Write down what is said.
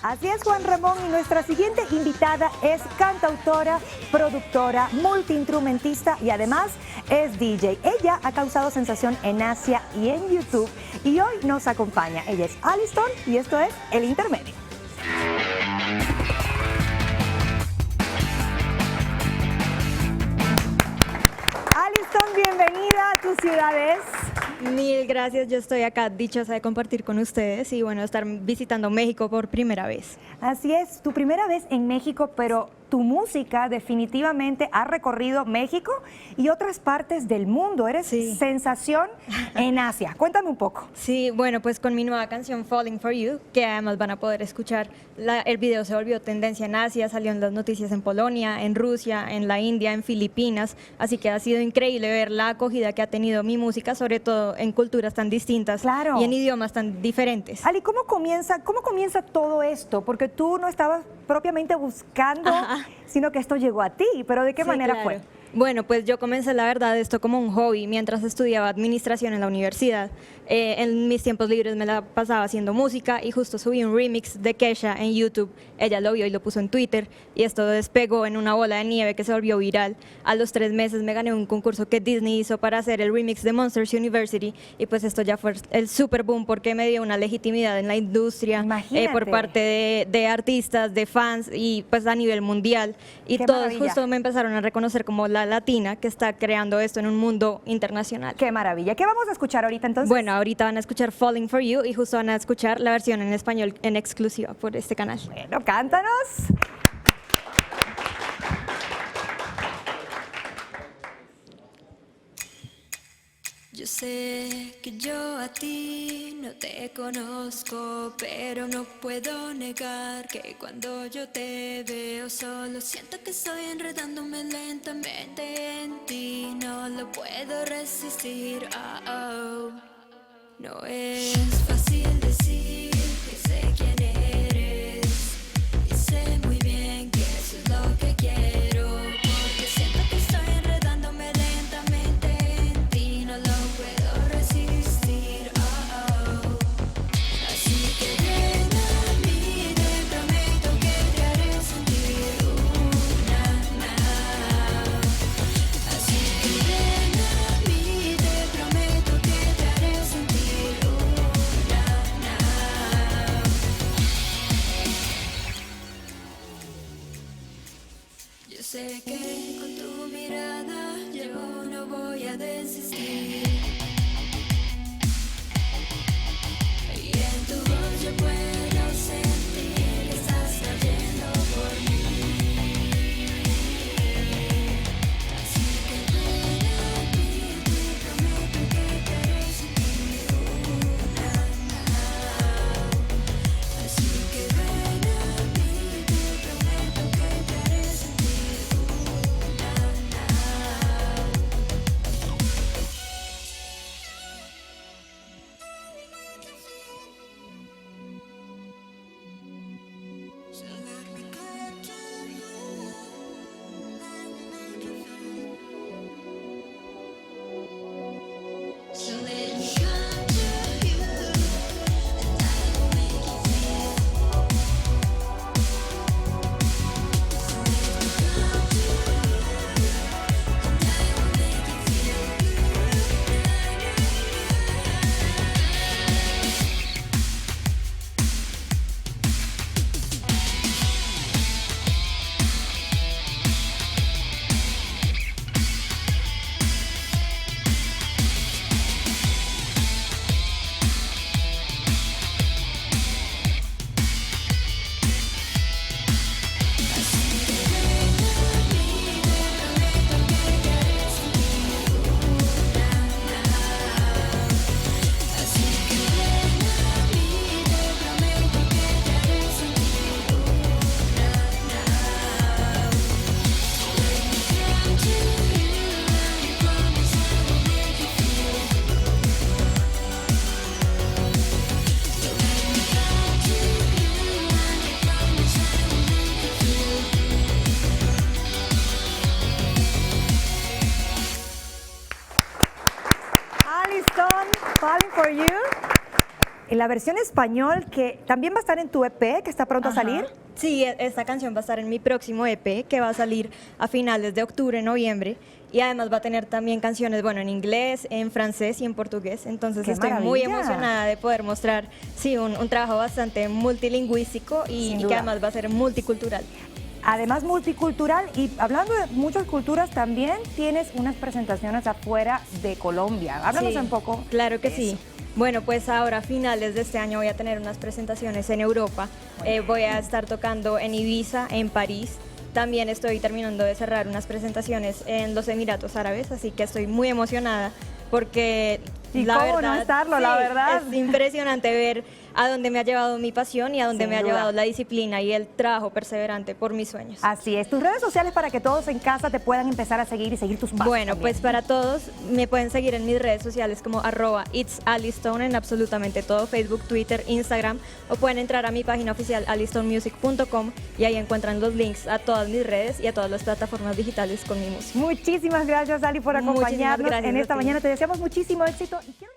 Así es, Juan Ramón, y nuestra siguiente invitada es cantautora, productora, multiinstrumentista y además es DJ. Ella ha causado sensación en Asia y en YouTube y hoy nos acompaña. Ella es Aliston y esto es El Intermedio. Aliston, bienvenida a tus ciudades. Mil gracias, yo estoy acá dichosa de compartir con ustedes y bueno, estar visitando México por primera vez. Así es, tu primera vez en México, pero tu música definitivamente ha recorrido México y otras partes del mundo. Eres sensación en Asia. Cuéntame un poco. Sí, bueno, pues con mi nueva canción Falling for You, que además van a poder escuchar, el video se volvió tendencia en Asia, salió en las noticias en Polonia, en Rusia, en la India, en Filipinas, así que ha sido increíble ver la acogida que ha tenido mi música, sobre todo en culturas tan distintas y en idiomas tan diferentes. Ali, ¿cómo comienza todo esto? Porque tú no estabas propiamente buscando, sino que esto llegó a ti, pero ¿de qué manera fue? Bueno, pues yo comencé, la verdad, esto como un hobby mientras estudiaba administración en la universidad. En mis tiempos libres me la pasaba haciendo música y justo subí un remix de Kesha en YouTube. Ella lo vio y lo puso en Twitter y esto despegó en una bola de nieve que se volvió viral. A los 3 meses me gané un concurso que Disney hizo para hacer el remix de Monsters University y pues esto ya fue el super boom porque me dio una legitimidad en la industria por parte de artistas, de fans y pues a nivel mundial. Y todos justo me empezaron a reconocer como la latina que está creando esto en un mundo internacional. ¡Qué maravilla! ¿Qué vamos a escuchar ahorita entonces? Bueno, ahorita van a escuchar Falling for You y justo van a escuchar la versión en español en exclusiva por este canal. Bueno, cántanos. Yo sé que yo a ti no te conozco, pero no puedo negar que cuando yo te veo solo siento que estoy enredándome lentamente en ti. No lo puedo resistir, No es fácil decir que sé quién eres y sé muy bien que eso es lo que quiero, porque siento que estoy enredándome lentamente en ti, no lo puedo resistir, Así que ven a mí, te prometo que te haré sentir Así que ven a mí, te prometo que te haré sentir Yo sé que con tu mirada yo no voy a desistir. Y en tu voz yo puedo sentir que estás cayendo por mí. Así que ven a mí, te prometo que te haré sentir Así que ven a mí, te prometo que te haré sentir en la versión español que también va a estar en tu EP, que está pronto a salir. Sí, esta canción va a estar en mi próximo EP, que va a salir a finales de octubre, noviembre. Y además va a tener también canciones, bueno, en inglés, en francés y en portugués. Entonces ¡Qué estoy muy maravilla! emocionada de poder mostrar, sí, un trabajo bastante multilingüístico Sin y que duda. además va a ser multicultural. Además multicultural, y hablando de muchas culturas, también tienes unas presentaciones afuera de Colombia. Háblanos Sí, un poco. Claro que de sí. eso. Bueno, pues ahora a finales de este año voy a tener unas presentaciones en Europa. Voy a estar tocando en Ibiza, en París. También estoy terminando de cerrar unas presentaciones en los Emiratos Árabes, así que estoy muy emocionada porque ¿Y la cómo verdad, no estarlo, la verdad? es impresionante ver a dónde me ha llevado mi pasión y a dónde Sin me ha duda. llevado la disciplina y el trabajo perseverante por mis sueños. Así es. Tus redes sociales para que todos en casa te puedan empezar a seguir y seguir tus pasos. Bueno, también. pues para todos me pueden seguir en mis redes sociales como @itsAliStone en absolutamente todo, Facebook, Twitter, Instagram, o pueden entrar a mi página oficial alistonemusic.com y ahí encuentran los links a todas mis redes y a todas las plataformas digitales con mi música. Muchísimas gracias, Ali, por Muchísimas acompañarnos gracias en a esta ti. mañana. Te deseamos muchísimo éxito. Y quiero